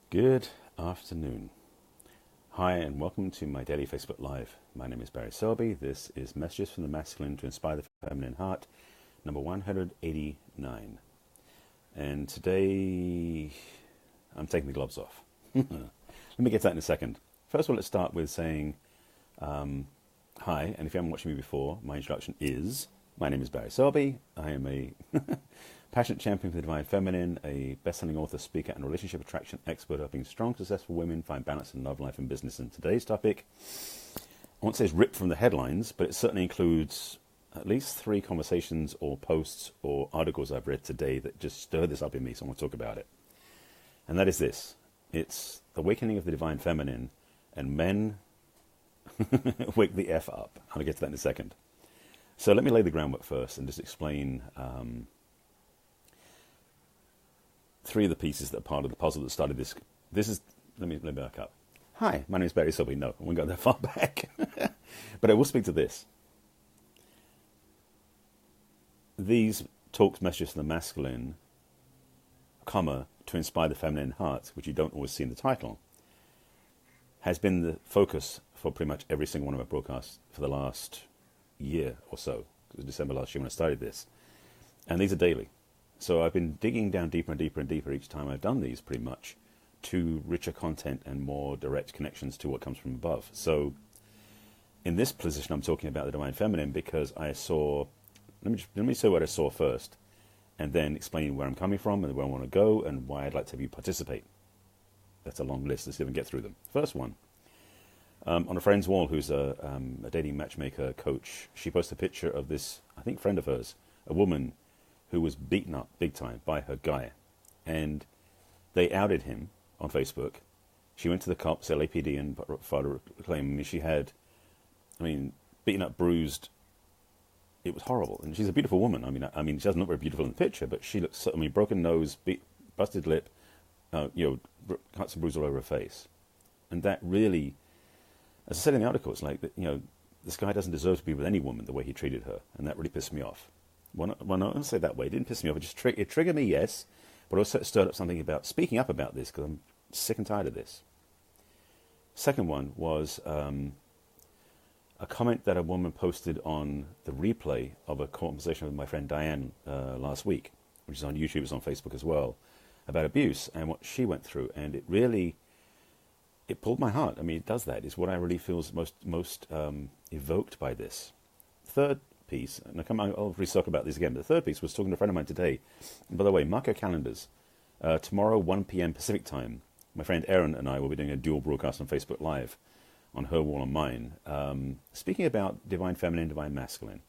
Good afternoon. Hi, and welcome to my daily Facebook Live. My name is Barry Selby. This is Messages from the Masculine to Inspire the Feminine Heart, number 189. And today, I'm taking the gloves off. Let me get to that in a second. First of all, let's start with saying hi, and if you haven't watched me before, my introduction is, my name is Barry Selby. I am a passionate champion for the divine feminine, a best-selling author, speaker, and relationship attraction expert helping strong, successful women find balance in love, life, and business. And today's topic, I won't say it's ripped from the headlines, but it certainly includes at least 3 conversations or posts or articles I've read today that just stirred this up in me, so I want to talk about it. And that is this. It's the awakening of the divine feminine, and men wake the F up. I'll get to that in a second. So let me lay the groundwork first and just explain 3 of the pieces that are part of the puzzle that started this. Let me back up. Hi, my name is Barry Selby. No, I won't go that far back. But I will speak to this. These talks, messages from the masculine, comma, to inspire the feminine heart, which you don't always see in the title, has been the focus for pretty much every single one of my broadcasts for the last year or so. It was December last year when I started this. And these are daily. So I've been digging down deeper and deeper and deeper each time I've done these, pretty much, to richer content and more direct connections to what comes from above. So in this position, I'm talking about the divine feminine because I saw, let me say what I saw first, and then explain where I'm coming from and where I want to go and why I'd like to have you participate. That's a long list. Let's see if we can get through them. First one. On a friend's wall, who's a dating matchmaker coach, she posted a picture of this, I think, friend of hers, a woman who was beaten up big time by her guy. And they outed him on Facebook. She went to the cops, LAPD, and filed a claim. I mean, she had, beaten up, bruised. It was horrible. And she's a beautiful woman. I mean, she doesn't look very beautiful in the picture, but she looks, broken nose, busted lip, cuts and bruises all over her face. And that really, as I said in the article, it's like, this guy doesn't deserve to be with any woman the way he treated her. And that really pissed me off. Well, I don't say it that way. It didn't piss me off. It triggered me, yes. But also stirred up something about speaking up about this because I'm sick and tired of this. Second one was a comment that a woman posted on the replay of a conversation with my friend Diane last week, which is on YouTube, it's on Facebook as well, about abuse and what she went through. And it really, it pulled my heart. I mean, it does that. It's what I really feel is most evoked by this. Third piece, and I'll talk about this again, but the third piece was talking to a friend of mine today. And by the way, mark your calendars. Tomorrow, 1 p.m. Pacific time, my friend Erin and I will be doing a dual broadcast on Facebook Live, on her wall and mine, speaking about divine feminine, divine masculine.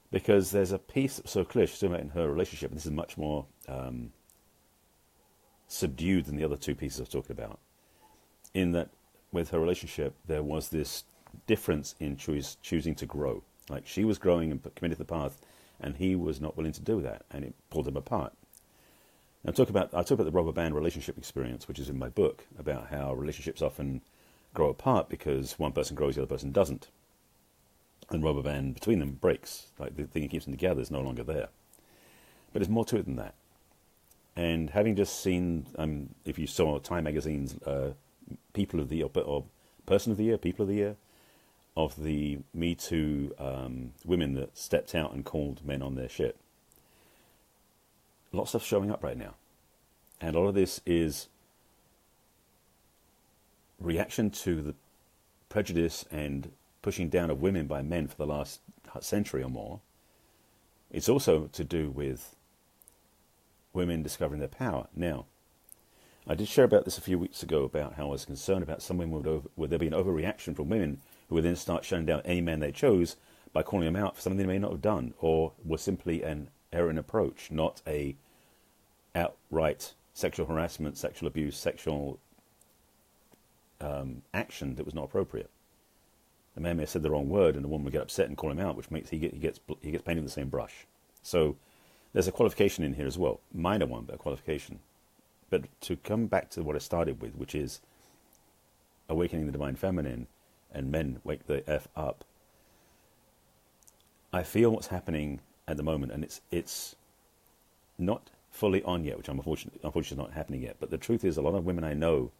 Because there's a piece that's so clear, she's talking about in her relationship, and this is much more subdued than the other 2 pieces I've talked about. In that, with her relationship, there was this difference in choosing to grow. Like, she was growing and committed to the path, and he was not willing to do that, and it pulled them apart. Now, I talk about the rubber band relationship experience, which is in my book, about how relationships often grow apart because one person grows, the other person doesn't. And rubber band between them breaks. Like, the thing that keeps them together is no longer there. But there's more to it than that. And having just seen, if you saw Time Magazine's People of the Year, or Person of the Year, People of the Year, of the Me Too women that stepped out and called men on their shit. Lots of stuff showing up right now. And a lot of this is reaction to the prejudice and pushing down of women by men for the last century or more. It's also to do with women discovering their power. Now, I did share about this a few weeks ago, about how I was concerned about some women would there be an overreaction from women who would then start shutting down any man they chose by calling them out for something they may not have done, or was simply an error in approach, not a outright sexual harassment, sexual abuse, sexual action that was not appropriate. A man may have said the wrong word, and a woman would get upset and call him out, which makes he gets painted with the same brush. So there's a qualification in here as well, minor one, but a qualification. But to come back to what I started with, which is awakening the divine feminine, and men wake the F up. I feel what's happening at the moment, and it's not fully on yet, which unfortunately not happening yet. But the truth is, a lot of women I know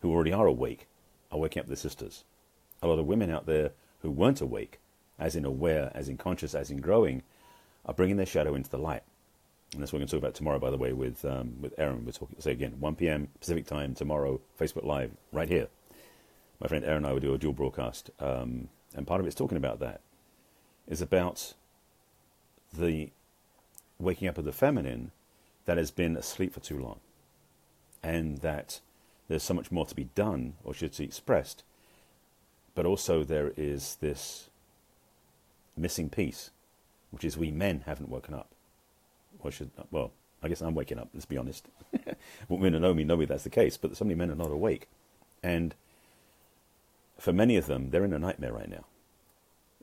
who already are awake are waking up their sisters. A lot of women out there who weren't awake, as in aware, as in conscious, as in growing, are bringing their shadow into the light. And that's what we're going to talk about tomorrow, by the way, with Erin. We're talking, say again, 1 p.m. Pacific time tomorrow, Facebook Live, right here. My friend Erin and I will do a dual broadcast. And part of it's talking about that. Is about the waking up of the feminine that has been asleep for too long. And that there's so much more to be done, or should be expressed. But also there is this missing piece, which is we men haven't woken up. Well, I guess I'm waking up, let's be honest. Women who know me that's the case, but so many men are not awake. And for many of them, they're in a nightmare right now.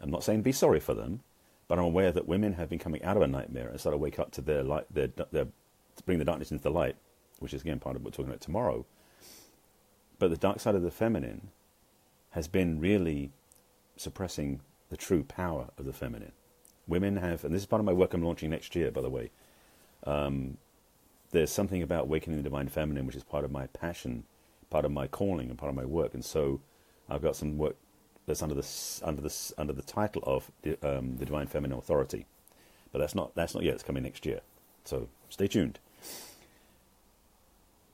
I'm not saying be sorry for them, but I'm aware that women have been coming out of a nightmare and start to wake up to their light, to bring the darkness into the light, which is again part of what we're talking about tomorrow. But the dark side of the feminine has been really suppressing the true power of the feminine. Women have, and this is part of my work I'm launching next year, by the way. There's something about awakening the divine feminine, which is part of my passion, part of my calling, and part of my work. And so I've got some work that's under the title of the Divine Feminine Authority, but that's not yet. It's coming next year, so stay tuned.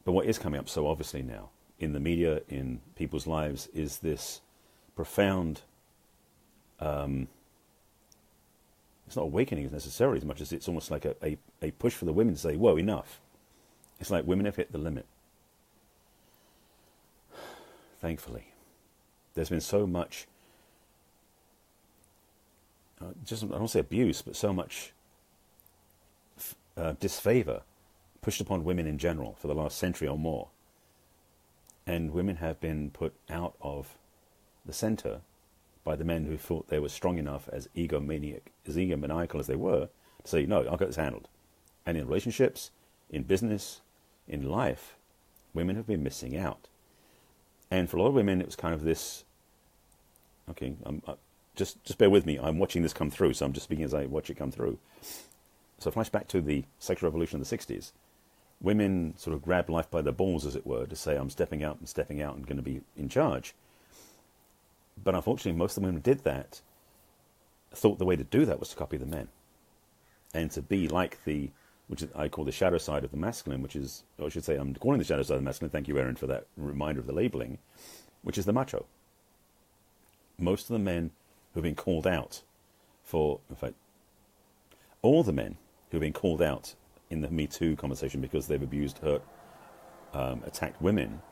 But what is coming up so obviously now in the media, in people's lives, is this profound. It's not awakening necessarily as much as it's almost like a push for the women to say, "Whoa, enough!" It's like women have hit the limit. Thankfully. There's been so much, I don't say abuse, but so much disfavor pushed upon women in general for the last century or more. And women have been put out of the center by the men who thought they were strong enough, as egomaniacal as they were, to say, no, I'll get this handled. And in relationships, in business, in life, women have been missing out. And for a lot of women, it was kind of this, okay, just bear with me. I'm watching this come through, so I'm just speaking as I watch it come through. So flash back to the sexual revolution of the 60s. Women sort of grabbed life by the balls, as it were, to say, I'm stepping out and going to be in charge. But unfortunately, most of the women who did that thought the way to do that was to copy the men. And to be like which I call the shadow side of the masculine, which is, or I should say, I'm calling the shadow side of the masculine, thank you, Erin, for that reminder of the labeling, which is the macho. Most of the men who've been called out in fact, all the men who've been called out in the Me Too conversation because they've abused, hurt, attacked women,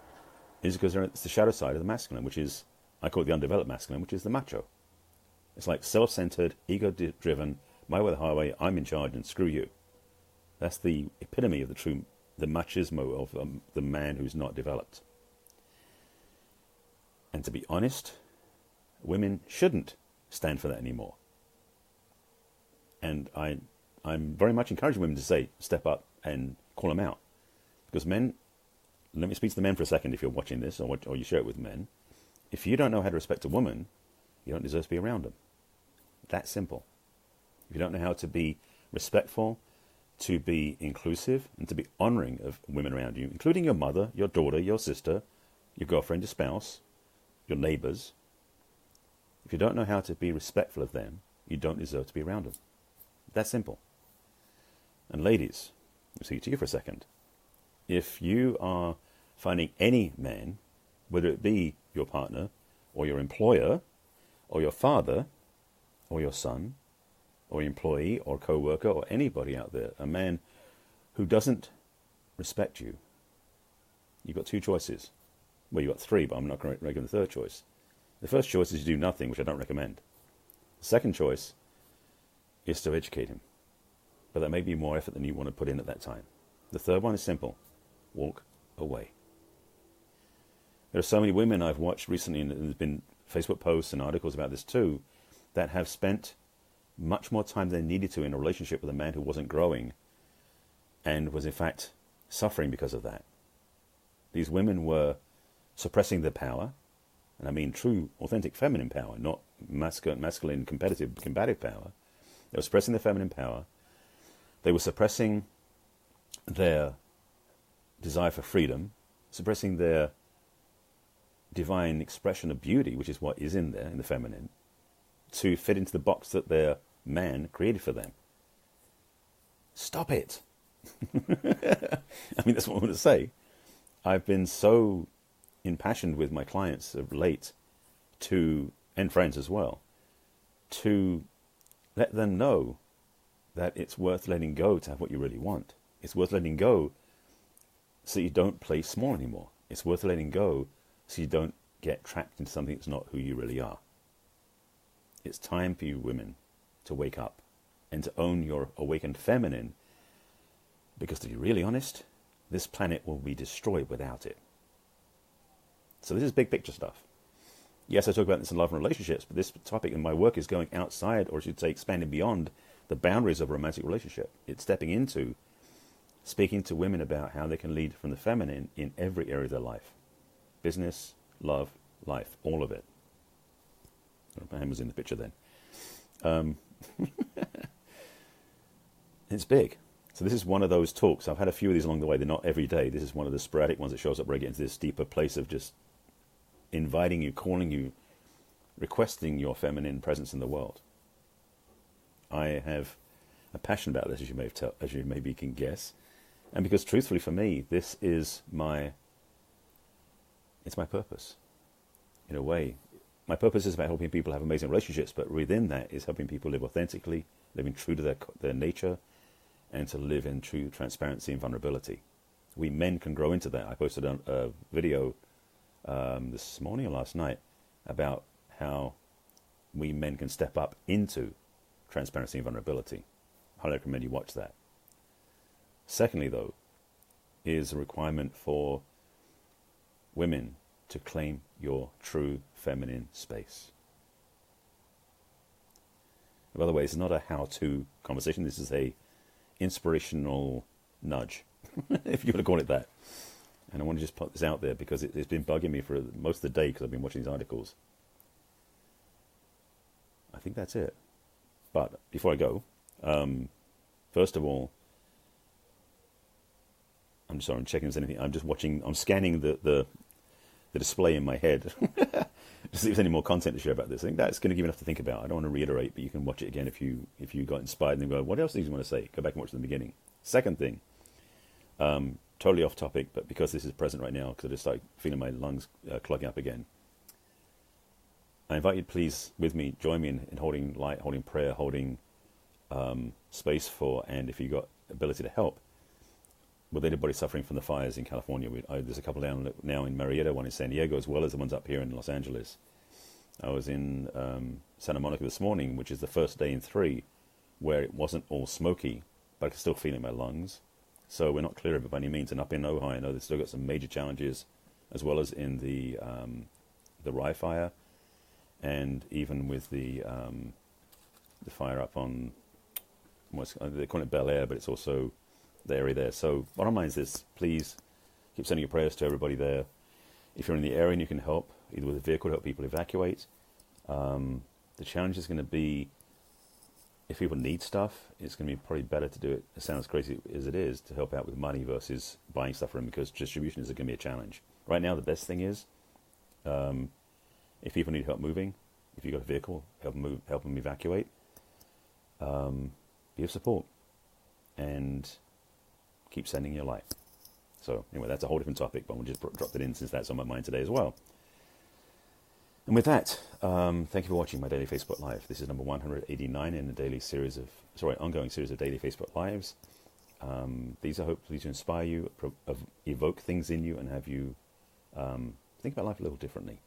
is because it's the shadow side of the masculine, which is, I call it the undeveloped masculine, which is the macho. It's like self-centered, ego-driven, my way or the highway, I'm in charge and screw you. That's the epitome of the machismo of the man who's not developed. And to be honest, women shouldn't stand for that anymore. And I'm very much encouraging women to say, step up and call them out. Because men, let me speak to the men for a second if you're watching this or you share it with men. If you don't know how to respect a woman, you don't deserve to be around them. That simple. If you don't know how to be respectful, to be inclusive, and to be honoring of women around you, including your mother, your daughter, your sister, your girlfriend, your spouse, your neighbors. If you don't know how to be respectful of them, you don't deserve to be around them. That simple. And ladies, I'll speak to you for a second. If you are finding any man, whether it be your partner, or your employer, or your father, or your son, or employee, or co-worker, or anybody out there, a man who doesn't respect you, you've got two choices. Well, you've got three, but I'm not going to recommend the third choice. The first choice is to do nothing, which I don't recommend. The second choice is to educate him. But that may be more effort than you want to put in at that time. The third one is simple. Walk away. There are so many women I've watched recently, and there's been Facebook posts and articles about this too, that have spent much more time than they needed to in a relationship with a man who wasn't growing and was in fact suffering because of that. These women were suppressing their power, and I mean true, authentic feminine power, not masculine, combative power. They were suppressing their feminine power. They were suppressing their desire for freedom, suppressing their divine expression of beauty, which is what is in there, in the feminine, to fit into the box that their man created for them. Stop it. I mean, that's what I'm going to say. I've been so impassioned with my clients of late and friends as well, to let them know that it's worth letting go to have what you really want. It's worth letting go so you don't play small anymore. It's worth letting go so you don't get trapped into something that's not who you really are. It's time for you women to wake up and to own your awakened feminine, because to be really honest, this planet will be destroyed without it. So this is big picture stuff. Yes, I talk about this in love and relationships, but this topic in my work is going outside, or I should say expanding beyond the boundaries of a romantic relationship. It's stepping into speaking to women about how they can lead from the feminine in every area of their life. Business, love, life, all of it. My hand was in the picture then. It's big. So this is one of those talks. I've had a few of these along the way. They're not every day. This is one of the sporadic ones that shows up where I get into this deeper place of just inviting you, calling you, requesting your feminine presence in the world. I have a passion about this, as you maybe can guess. And because truthfully for me, this is it's my purpose. In a way, my purpose is about helping people have amazing relationships, but within that is helping people live authentically, living true to their nature, and to live in true transparency and vulnerability. We men can grow into that. I posted a video this morning or last night about how we men can step up into transparency and vulnerability. I highly recommend you watch that. Secondly, though, is a requirement for women to claim your true feminine space. By the way, it's not a how-to conversation. This is a inspirational nudge, if you want to call it that. And I want to just put this out there because it's been bugging me for most of the day because I've been watching these articles. I think that's it. But before I go, first of all, I'm sorry, I'm checking if there's anything. I'm scanning the display in my head to see if there's any more content to share about this. I think that's going to give you enough to think about. I don't want to reiterate, but you can watch it again if you got inspired and then go, what else do you want to say? Go back and watch it from the beginning. Second thing, totally off topic, but because this is present right now, because I just started feeling my lungs clogging up again, I invite you to please, with me, join me in holding light, holding prayer, holding space for, and if you've got ability to help, with anybody suffering from the fires in California. There's a couple down now in Marietta, one in San Diego, as well as the ones up here in Los Angeles. I was in Santa Monica this morning, which is the first day in 3 where it wasn't all smoky, but I could still feel it in my lungs. So we're not clear of it by any means. And up in Ojai, I know they've still got some major challenges, as well as in the Rye fire, and even with the fire up on, they call it Bel Air, but it's also the area there. So bottom line is this: please keep sending your prayers to everybody there. If you're in the area and you can help, either with a vehicle to help people evacuate, the challenge is going to be, if people need stuff, it's going to be probably better to do it, it sounds crazy as it is, to help out with money versus buying stuff for them, because distribution is going to be a challenge. Right now, the best thing is, if people need help moving, if you've got a vehicle, help them evacuate, be of support, and keep sending your light. So anyway, that's a whole different topic, but we'll just drop it in since that's on my mind today as well. And with that, thank you for watching my daily Facebook Live. This is number 189 in the ongoing series of daily Facebook Lives. These are hopefully to inspire you, evoke things in you, and have you think about life a little differently.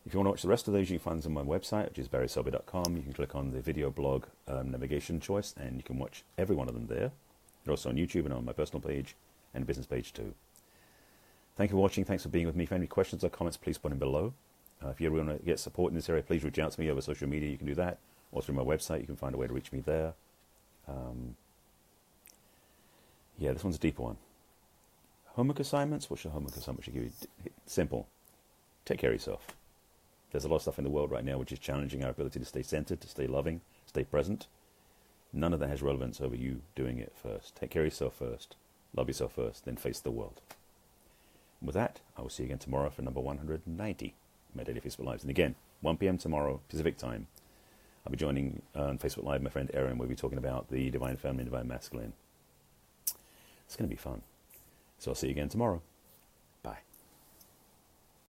If you want to watch the rest of those, you can find them on my website, which is barryselby.com. You can click on the video blog navigation choice, and you can watch every one of them there. They're also on YouTube and on my personal page and business page too. Thank you for watching. Thanks for being with me. If you have any questions or comments, please put them below. If you ever want to get support in this area, please reach out to me over social media. You can do that. Or through my website, you can find a way to reach me there. This one's a deeper one. Homework assignments? What should homework assignments give you? Simple. Take care of yourself. There's a lot of stuff in the world right now which is challenging our ability to stay centered, to stay loving, stay present. None of that has relevance over you doing it first. Take care of yourself first. Love yourself first, then face the world. And with that, I will see you again tomorrow for number 190, my Daily Facebook Lives. And again, 1 p.m. tomorrow, Pacific time. I'll be joining on Facebook Live my friend Erin. We'll be talking about the Divine Feminine, Divine Masculine. It's going to be fun. So I'll see you again tomorrow. Bye.